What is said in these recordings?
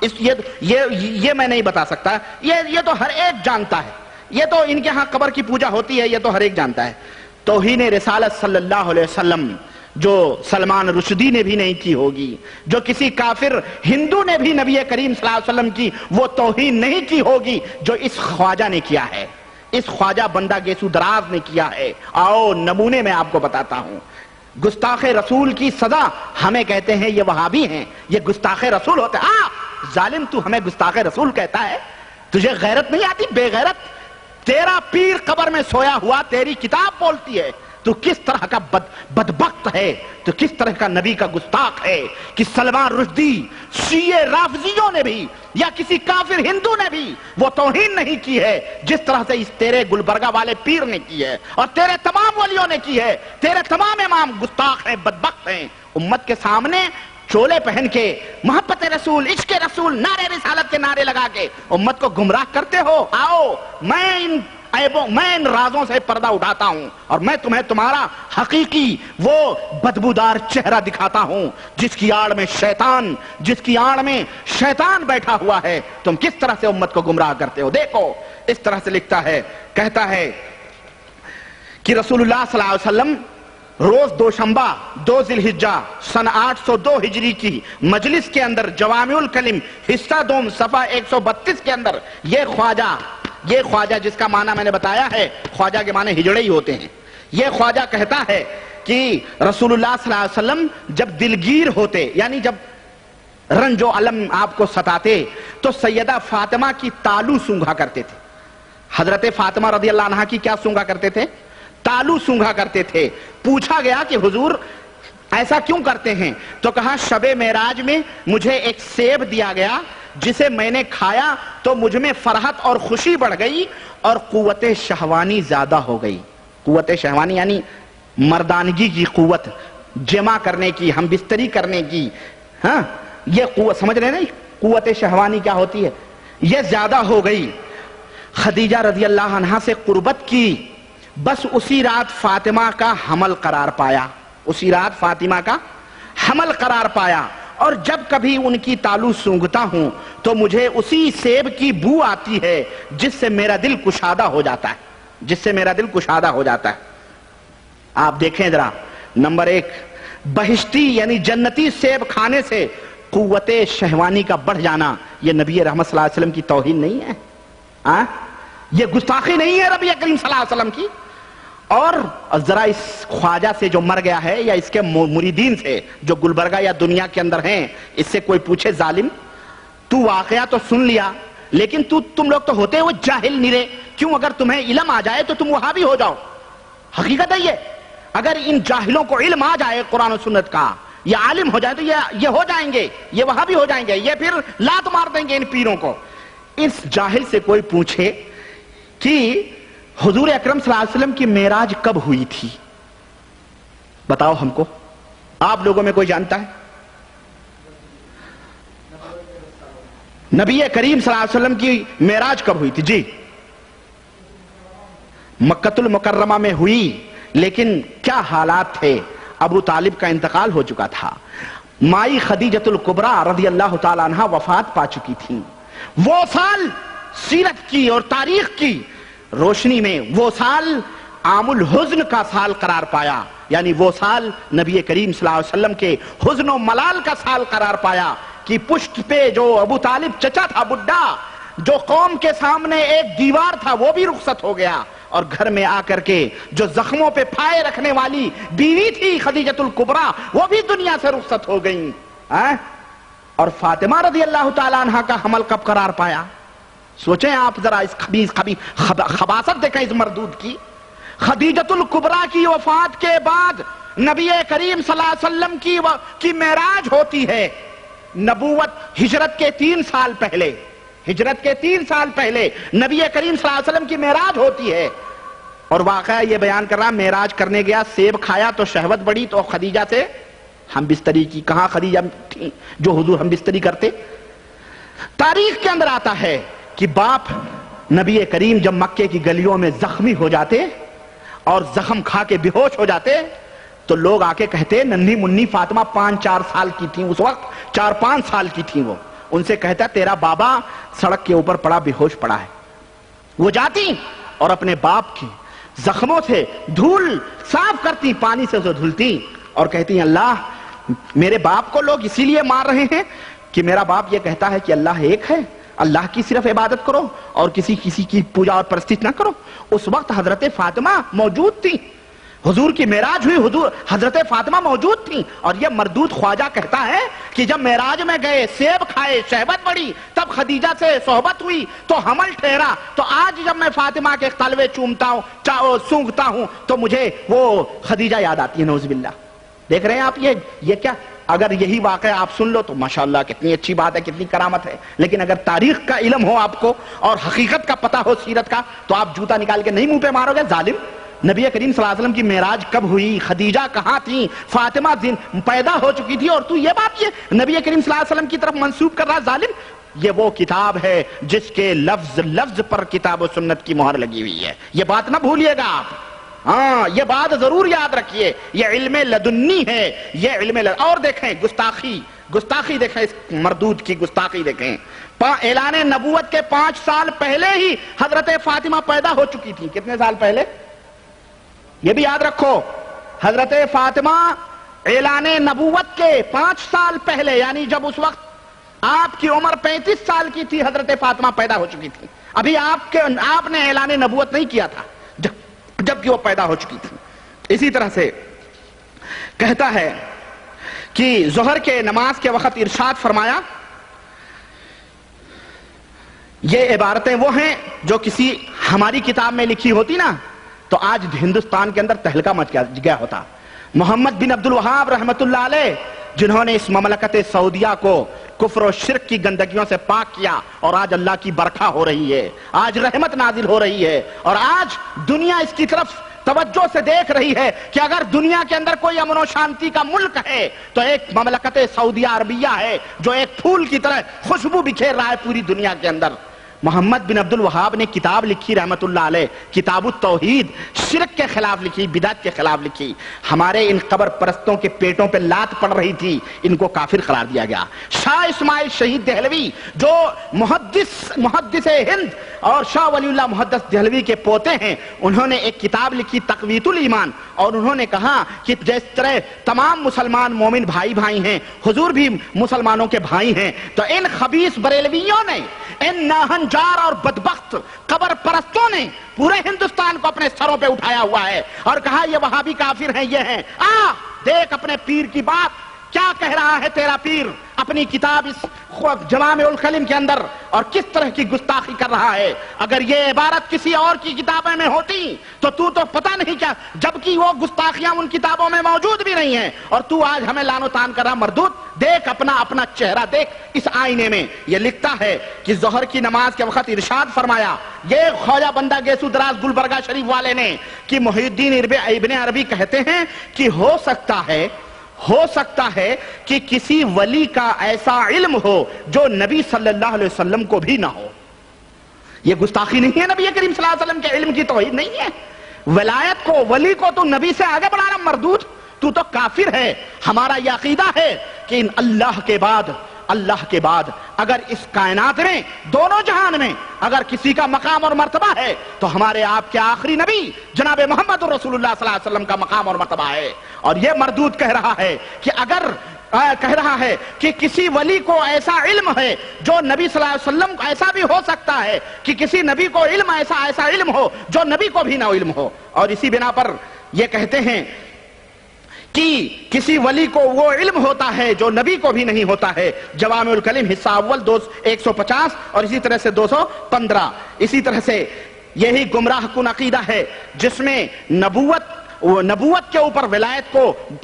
یہ میں نہیں بتا سکتا، یہ تو ہر ایک جانتا ہے، یہ تو ان کے ہاں قبر کی پوجا ہوتی ہے، یہ تو ہر ایک جانتا ہے۔ توہین رسالت صلی اللہ علیہ وسلم جو سلمان رشدی نے بھی نہیں کی ہوگی، جو کسی کافر ہندو نے بھی نبی کریم صلی اللہ علیہ وسلم کی وہ توہین نہیں کی ہوگی جو اس خواجہ نے کیا ہے، اس خواجہ بندہ گیسو دراز نے کیا ہے۔ آؤ نمونے میں آپ کو بتاتا ہوں۔ گستاخ رسول کی سزا ہمیں کہتے ہیں یہ وہابی ہیں، یہ گستاخ رسول ہوتے ہیں۔ ظالم تو ہمیں گستاخ رسول کہتا ہے، تجھے غیرت نہیں آتی؟ بے غیرت، تیرا پیر قبر میں سویا ہوا تیری کتاب بولتی ہے، تو کس طرح کا بدبخت ہے، تو کس طرح کا نبی کا گستاخ ہے کہ سلمان رشدی، شیعہ رافضیوں نے بھی یا کسی کافر ہندو نے بھی وہ توہین نہیں کی ہے جس طرح سے اس تیرے گلبرگہ والے پیر نے کی ہے، اور تیرے تمام ولیوں نے کی ہے۔ تیرے تمام امام گستاخ ہیں، بدبخت ہیں۔ امت کے سامنے چولے پہن کے محبت رسول، عشق رسول، نعرے رسالت کے نعرے لگا کے امت کو گمراہ کرتے ہو۔ آؤ میں ان رازوں سے پردہ اٹھاتا ہوں اور میں تمہیں تمہارا حقیقی وہ بدبودار چہرہ دکھاتا ہوں جس کی آڑ میں شیطان بیٹھا ہوا ہے۔ تم کس طرح سے امت کو گمراہ کرتے ہو؟ دیکھو اس طرح سے لکھتا ہے، کہتا ہے کہ رسول اللہ صلی اللہ علیہ وسلم روز دوشنبہ 2 ذی الحجہ سن 802 ہجری کی مجلس کے اندر جوامع الکلم حصہ دوم صفحہ 132 کے اندر یہ خواجہ جس کا معنی میں نے بتایا ہے، خواجہ کے معنی ہجڑے ہی ہوتے ہیں، یہ خواجہ کہتا ہے کہ رسول اللہ صلی اللہ علیہ وسلم جب دلگیر ہوتے، یعنی جب رنج و علم آپ کو ستاتے تو سیدہ فاطمہ کی تالو سونگھا کرتے تھے۔ حضرت فاطمہ رضی اللہ عنہا کی کیا سونگھا کرتے تھے؟ تالو سونگھا کرتے تھے۔ پوچھا گیا کہ حضور ایسا کیوں کرتے ہیں؟ تو کہا شب معراج میں مجھے ایک سیب دیا گیا جسے میں نے کھایا تو مجھ میں فرحت اور خوشی بڑھ گئی اور قوت شہوانی زیادہ ہو گئی۔ قوت شہوانی یعنی مردانگی کی قوت، جمع کرنے کی، ہم بستری کرنے کی، ہاں یہ قوت سمجھ رہے نہیں؟ قوت شہوانی کیا ہوتی ہے؟ یہ زیادہ ہو گئی۔ خدیجہ رضی اللہ عنہا سے قربت کی، بس اسی رات فاطمہ کا حمل قرار پایا، اسی رات فاطمہ کا حمل قرار پایا، اور جب کبھی ان کی تالو سونگھتا ہوں تو مجھے اسی سیب کی بو آتی ہے جس سے میرا دل کشادہ ہو جاتا ہے، آپ دیکھیں ذرا۔ نمبر 1، بہشتی یعنی جنتی سیب کھانے سے قوت شہوانی کا بڑھ جانا یہ نبی رحمت صلی اللہ علیہ وسلم کی توہین نہیں ہے؟ یہ گستاخی نہیں ہے نبی کریم صلی اللہ علیہ وسلم کی؟ اور ذرا اس خواجہ سے جو مر گیا ہے یا اس کے مریدین سے جو گلبرگہ یا دنیا کے اندر ہیں، اس سے کوئی پوچھے ظالم تو واقعہ تو سن لیا لیکن تم لوگ تو ہوتے ہو جاہل نرے، کیوں اگر تمہیں علم آ جائے تو تم وہاں بھی ہو جاؤ؟ حقیقت ہے یہ، اگر ان جاہلوں کو علم آ جائے قرآن و سنت کا، یہ عالم ہو جائے تو یہ ہو جائیں گے، یہ وہاں بھی ہو جائیں گے، یہ پھر لات مار دیں گے ان پیروں کو۔ اس جاہل سے کوئی پوچھے کہ حضور اکرم صلی اللہ علیہ وسلم کی معراج کب ہوئی تھی؟ بتاؤ ہم کو، آپ لوگوں میں کوئی جانتا ہے؟ نبی کریم صلی اللہ علیہ وسلم کی معراج کب ہوئی تھی؟ جی مکۃ المکرمہ میں ہوئی، لیکن کیا حالات تھے؟ ابو طالب کا انتقال ہو چکا تھا، مائی خدیجۃ الکبریٰ رضی اللہ تعالی عنہ وفات پا چکی تھی۔ وہ سال سیرت کی اور تاریخ کی روشنی میں وہ سال عام الحزن کا سال قرار پایا، یعنی وہ سال نبی کریم صلی اللہ علیہ وسلم کے حزن و ملال کا سال قرار پایا کہ پشت پہ جو ابو طالب چچا تھا، بڈھا، جو قوم کے سامنے ایک دیوار تھا، وہ بھی رخصت ہو گیا، اور گھر میں آ کر کے جو زخموں پہ پھائے رکھنے والی بیوی تھی خدیجۃ الکبریٰ، وہ بھی دنیا سے رخصت ہو گئیں۔ اور فاطمہ رضی اللہ تعالی عنہ کا حمل کب قرار پایا؟ سوچیں آپ ذرا، اس خباثت دیکھیں اس مردود کی۔ خدیجۃ الکبریٰ کی وفات کے بعد نبی کریم صلی اللہ علیہ وسلم کی معراج ہوتی ہے۔ نبوت ہجرت کے 3 سال پہلے، نبی کریم صلی اللہ علیہ وسلم کی معراج ہوتی ہے، اور واقعہ یہ بیان کر رہا، معراج کرنے گیا، سیب کھایا تو شہوت بڑھی تو خدیجہ سے ہم بستری کی۔ کہاں خدیجہ تھی جو حضور ہم بستری کرتے؟ تاریخ کے اندر آتا ہے کہ باپ نبی کریم جب مکے کی گلیوں میں زخمی ہو جاتے اور زخم کھا کے بے ہوش ہو جاتے تو لوگ آ کے کہتے، ننھی منی فاطمہ 5-4 سال کی تھی اس وقت، 4-5 سال کی تھی وہ، ان سے کہتا تیرا بابا سڑک کے اوپر پڑا بے ہوش پڑا ہے. وہ جاتی اور اپنے باپ کے زخموں سے دھول صاف کرتی, پانی سے اسے دھلتی اور کہتی اللہ میرے باپ کو لوگ اسی لیے مار رہے ہیں کہ میرا باپ یہ کہتا ہے کہ اللہ ایک ہے, اللہ کی صرف عبادت کرو اور کسی کی پوجا اور پرستش نہ کرو. اس وقت حضرت فاطمہ موجود تھی, حضور کی معراج ہوئی, حضرت فاطمہ موجود تھی. اور یہ مردود خواجہ کہتا ہے کہ جب معراج میں گئے, سیب کھائے, شہبت بڑھی, تب خدیجہ سے صحبت ہوئی تو حمل ٹھہرا, تو آج جب میں فاطمہ کے تلوے چومتا ہوں, سونگھتا ہوں, تو مجھے وہ خدیجہ یاد آتی ہے. نعوذ باللہ. دیکھ رہے ہیں آپ یہ کیا, اگر یہی واقعہ آپ سن لو تو ماشاءاللہ کتنی اچھی بات ہے, کتنی کرامت ہے. لیکن اگر تاریخ کا علم ہو آپ کو اور حقیقت کا پتہ ہو, سیرت کا, تو آپ جوتا نکال کے نہیں منہ پہ مارو گے ظالم. نبی کریم صلی اللہ علیہ وسلم کی معراج کب ہوئی, خدیجہ کہاں تھی, فاطمہ پیدا ہو چکی تھی, اور تو یہ بات یہ نبی کریم صلی اللہ علیہ وسلم کی طرف منسوب کر رہا ظالم. یہ وہ کتاب ہے جس کے لفظ لفظ پر کتاب و سنت کی مہر لگی ہوئی ہے. یہ بات نہ بھولیے گا آپ, ہاں یہ بات ضرور یاد رکھیے. یہ علم لدنی ہے, یہ علم اور دیکھیں گستاخی دیکھیں, اس مردود کی گستاخی دیکھیں. اعلان نبوت کے 5 سال پہلے ہی حضرت فاطمہ پیدا ہو چکی تھی. کتنے سال پہلے یہ بھی یاد رکھو, حضرت فاطمہ اعلان نبوت کے 5 سال پہلے, یعنی جب اس وقت آپ کی عمر 35 سال کی تھی, حضرت فاطمہ پیدا ہو چکی تھی. ابھی آپ نے اعلان نبوت نہیں کیا تھا جبکہ وہ پیدا ہو چکی تھی. اسی طرح سے کہتا ہے کہ ظہر کے نماز کے وقت ارشاد فرمایا, یہ عبارتیں وہ ہیں جو کسی ہماری کتاب میں لکھی ہوتی نا تو آج ہندوستان کے اندر تہلکہ مچ گیا ہوتا. محمد بن عبد الوہاب رحمت اللہ علیہ, جنہوں نے اس مملکت سعودیہ کو کفر و شرک کی گندگیوں سے پاک کیا, اور آج اللہ کی برکھا ہو رہی ہے, آج رحمت نازل ہو رہی ہے, اور آج دنیا اس کی طرف توجہ سے دیکھ رہی ہے کہ اگر دنیا کے اندر کوئی امن و شانتی کا ملک ہے تو ایک مملکت سعودیہ عربیہ ہے, جو ایک پھول کی طرح خوشبو بکھیر رہا ہے پوری دنیا کے اندر. محمد بن عبد الوہاب نے کتاب لکھی رحمت اللہ علیہ, کتاب التوحید, شرک کے خلاف لکھی, بدعت کے خلاف لکھی. ہمارے ان قبر پرستوں کے پیٹوں پہ لات پڑ رہی تھی, ان کو کافر قرار دیا گیا. شاہ اسماعیل شہید دہلوی جو محدث ہند اور شاہ ولی اللہ محدث دہلوی کے پوتے ہیں, انہوں نے ایک کتاب لکھی تقویت الایمان, اور انہوں نے کہا کہ جس طرح تمام مسلمان مومن بھائی ہیں, حضور بھی مسلمانوں کے بھائی ہیں, تو ان خبیث بریلویوں نے, ان ناہنجار اور بدبخت قبر پرستوں نے پورے ہندوستان کو اپنے سروں پہ اٹھایا ہوا ہے اور کہا یہ وہابی کافر ہیں, یہ ہیں. دیکھ اپنے پیر کی بات, کیا کہہ رہا ہے تیرا پیر اپنی کتاب اس جوامع الکلم کے اندر, اور کس طرح کی گستاخی کر رہا ہے. اگر یہ عبارت کسی اور کی کتابوں میں ہوتی تو پتہ نہیں کیا, جبکہ وہ گستاخیاں ان کتابوں میں موجود بھی نہیں ہیں, اور تو آج ہمیں لان و تان کر رہا. مردود, دیکھ اپنا چہرہ دیکھ اس آئینے میں. یہ لکھتا ہے کہ ظہر کی نماز کے وقت ارشاد فرمایا, یہ خواجہ بندہ گیسو دراز گلبرگہ شریف والے نے, کہ محی الدین ابن عربی کہتے ہیں کہ ہو سکتا ہے کہ کسی ولی کا ایسا علم ہو جو نبی صلی اللہ علیہ وسلم کو بھی نہ ہو. یہ گستاخی نہیں ہے, نبی کریم صلی اللہ علیہ وسلم کے علم کی توہین نہیں ہے. ولایت کو, ولی کو تو نبی سے آگے بڑھا رہا. مردود, تو کافر ہے. ہمارا یہ عقیدہ ہے کہ اللہ کے بعد اگر اس کائنات میں, دونوں جہان میں اگر کسی کا مقام اور مرتبہ ہے تو ہمارے آپ کے آخری نبی جناب محمد رسول اللہ صلی اللہ علیہ وسلم کا مقام اور مرتبہ ہے. اور یہ مردود کہہ رہا ہے کہ کسی ولی کو ایسا علم ہے جو نبی صلی اللہ علیہ وسلم, ایسا بھی ہو سکتا ہے کہ کسی نبی کو علم ایسا علم ہو جو نبی کو بھی نہ علم ہو. اور اسی بنا پر یہ کہتے ہیں کہ کسی ولی کو وہ علم ہوتا ہے جو نبی کو بھی نہیں ہوتا ہے. جوامع الکلم حصہ اول 150 اور اسی طرح سے 215. اسی طرح سے یہی گمراہ کن عقیدہ ہے جس میں نبوت کے اوپر ولایت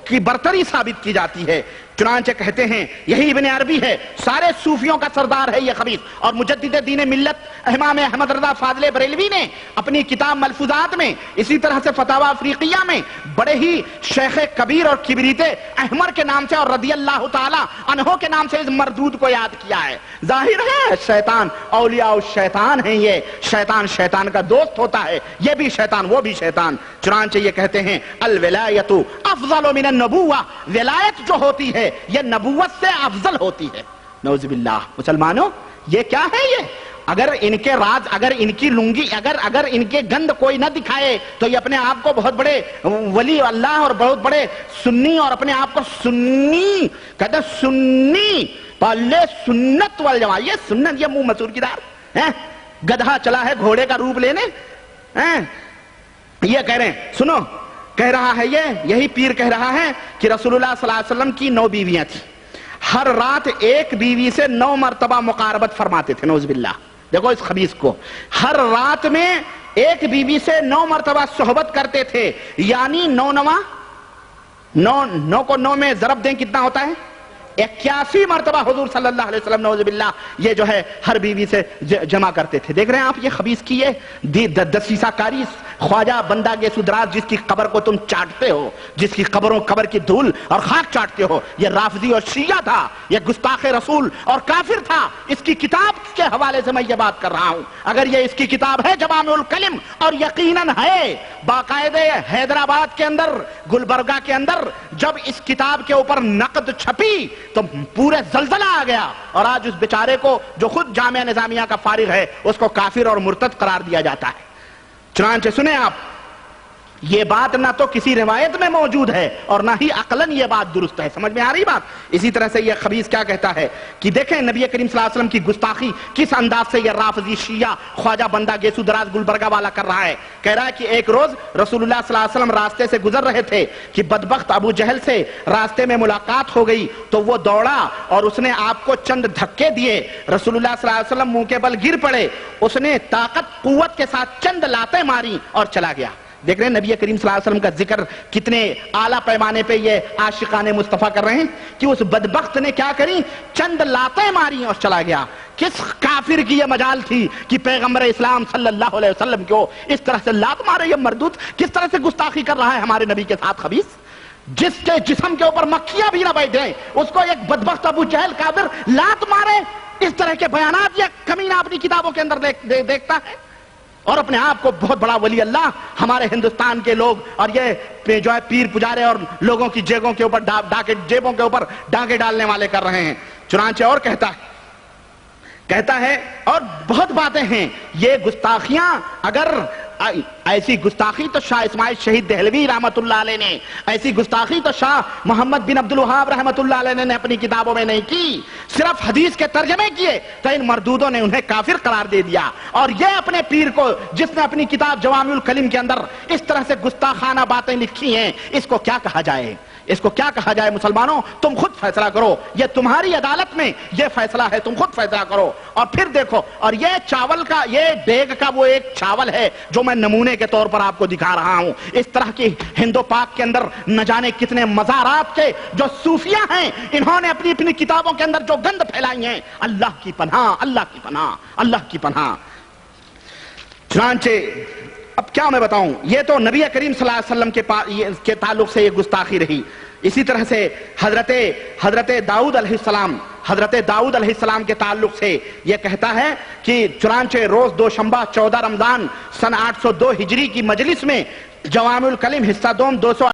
کی برتری ثابت کی جاتی ہے. چنانچہ کہتے ہیں, یہی ابن عربی ہے, سارے صوفیوں کا سردار ہے یہ خبیث, اور مجدد دین ملت امام احمد رضا فاضل بریلوی نے اپنی کتاب ملفوظات میں, اسی طرح سے فتاوی افریقیہ میں بڑے ہی شیخ کبیر اور کبریت احمر کے نام سے اور رضی اللہ تعالی عنہ کے نام سے اس مردود کو یاد کیا ہے. ظاہر ہے شیطان اولیاء الشیطان ہیں, یہ شیطان کا دوست ہوتا ہے, یہ بھی شیطان وہ بھی شیطان. چنانچہ یہ کہتے ہیں الولایت افضل من النبوہ, ولایت جو ہوتی ہے یہ نبوت سے افضل ہوتی ہے. نعوذ باللہ. مسلمانوں یہ کیا ہے؟ یہ اگر ان کے راز، اگر ان کی لنگی، اگر ان کے گند کوئی نہ دکھائے تو یہ اپنے آپ کو بہت بڑے ولی اللہ اور بہت بڑے سنی، اور اپنے آپ کو سنی کہتے ہیں، سنی پالے سنت والجماعت. یہ سنت، یہ منہ مسور کی دار ہے، گدھا چلا ہے گھوڑے کا روپ لینے. یہ کہہ رہے ہیں، سنو، کہہ رہا ہے یہی پیر کہہ رہا ہے کہ رسول اللہ صلی اللہ علیہ وسلم کی 9 بیویاں تھیں، ہر رات ایک بیوی سے 9 مرتبہ مقاربت فرماتے تھے. نعوذ باللہ. دیکھو اس خبیث کو، ہر رات میں ایک بیوی سے 9 مرتبہ صحبت کرتے تھے، یعنی 9 کو 9 میں ضرب دیں کتنا ہوتا ہے؟ 81 مرتبہ حضور صلی اللہ علیہ وسلم نعوذ باللہ یہ جو ہے ہر بیوی سے جمع کرتے تھے. دیکھ رہے ہیں آپ یہ خبیث کی یہ دسیسہ کاری. خواجہ بندہ گیسو دراز جس کی قبر کو تم چاٹتے ہو، جس کی قبر کی دھول اور خاک چاٹتے ہو، یہ رافضی اور شیعہ تھا، یہ گستاخ رسول اور کافر تھا. اس کی کتاب کے حوالے سے میں یہ بات کر رہا ہوں. اگر یہ اس کی کتاب ہے جوامع الکلم، اور یقیناً ہے، باقاعدہ حیدرآباد کے اندر، گلبرگہ کے اندر جب اس کتاب کے اوپر نقد چھپی تو پورے زلزلہ آ گیا، اور آج اس بیچارے کو جو خود جامعہ نظامیہ کا فارغ ہے اس کو کافر اور مرتد قرار دیا جاتا ہے. چنانچہ سنیں آپ، یہ بات نہ تو کسی روایت میں موجود ہے اور نہ ہی عقلاً یہ بات درست ہے. سمجھ میں آ رہی بات؟ اسی طرح سے یہ خبیث کیا کہتا ہے کہ دیکھیں نبی کریم صلی اللہ علیہ وسلم کی گستاخی کس انداز سے یہ رافضی شیعہ خواجہ بندہ گیسو دراز گلبرگہ والا کر رہا ہے. کہہ رہا ہے کہ ایک روز رسول اللہ صلی اللہ علیہ وسلم راستے سے گزر رہے تھے کہ بدبخت ابو جہل سے راستے میں ملاقات ہو گئی تو وہ دوڑا اور اس نے آپ کو چند دھکے دیے. رسول اللہ صلی اللہ علیہ وسلم منہ کے بل گر پڑے. اس نے طاقت قوت کے ساتھ چند لاتیں ماری اور چلا گیا. دیکھ رہے ہیں نبی کریم صلی اللہ علیہ وسلم کا ذکر کتنے اعلیٰ پیمانے پہ یہ عاشقان مصطفیٰ کر رہے ہیں کہ اس بدبخت نے کیا کری؟ چند لاتیں ماری اور چلا گیا. کس کافر کی یہ مجال تھی کہ پیغمبر اسلام صلی اللہ علیہ وسلم کو اس طرح سے لات مارے؟ یہ مردود کس طرح سے گستاخی کر رہا ہے ہمارے نبی کے ساتھ خبیث. جس کے جسم کے اوپر مکھیاں بھی نہ بیٹھیں اس کو ایک بدبخت ابو جہل کافر لات مارے. اس طرح کے بیانات یہ کمینہ اپنی کتابوں کے اندر دیکھتا ہے اور اپنے آپ کو بہت بڑا ولی اللہ. ہمارے ہندوستان کے لوگ اور یہ جو ہے پیر پجارے اور لوگوں کی جیبوں کے اوپر ڈاکے ڈالنے والے کر رہے ہیں. چنانچہ اور کہتا ہے اور بہت باتیں ہیں. یہ گستاخیاں، اگر ایسی گستاخی تو شاہ اسماعیل شہید دہلوی رحمت اللہ علیہ نے، ایسی گستاخی تو شاہ محمد بن عبد الوہاب رحمت اللہ علیہ نے اپنی کتابوں میں نہیں کی، صرف حدیث کے ترجمے کیے تو ان مردودوں نے انہیں کافر قرار دے دیا. اور یہ اپنے پیر کو جس نے اپنی کتاب جوامع الکلم کے اندر اس طرح سے گستاخانہ باتیں لکھی ہیں، اس کو کیا کہا جائے؟ اس کو کیا کہا جائے؟ مسلمانوں تم خود فیصلہ کرو. یہ تمہاری عدالت میں یہ فیصلہ ہے، تم خود فیصلہ کرو. اور پھر دیکھو، اور یہ چاول کا، یہ دیگ کا وہ ایک چاول ہے جو میں نمونے کے طور پر آپ کو دکھا رہا ہوں. اس طرح کی ہند و پاک کے اندر نہ جانے کتنے مزارات کے جو صوفیہ ہیں، انہوں نے اپنی اپنی کتابوں کے اندر جو گند پھیلائی ہیں. اللہ کی پناہ، اللہ کی پناہ، اللہ کی پناہ. چنانچہ اب کیا میں بتاؤں، یہ تو نبی کریم صلی اللہ علیہ وسلم کے تعلق سے یہ گستاخی رہی. اسی طرح سے حضرت داؤد علیہ السلام کے تعلق سے یہ کہتا ہے کہ چنانچہ روز دوشنبہ 14 رمضان سن 802 ہجری کی مجلس میں جوامع الکلم حصہ دوم 200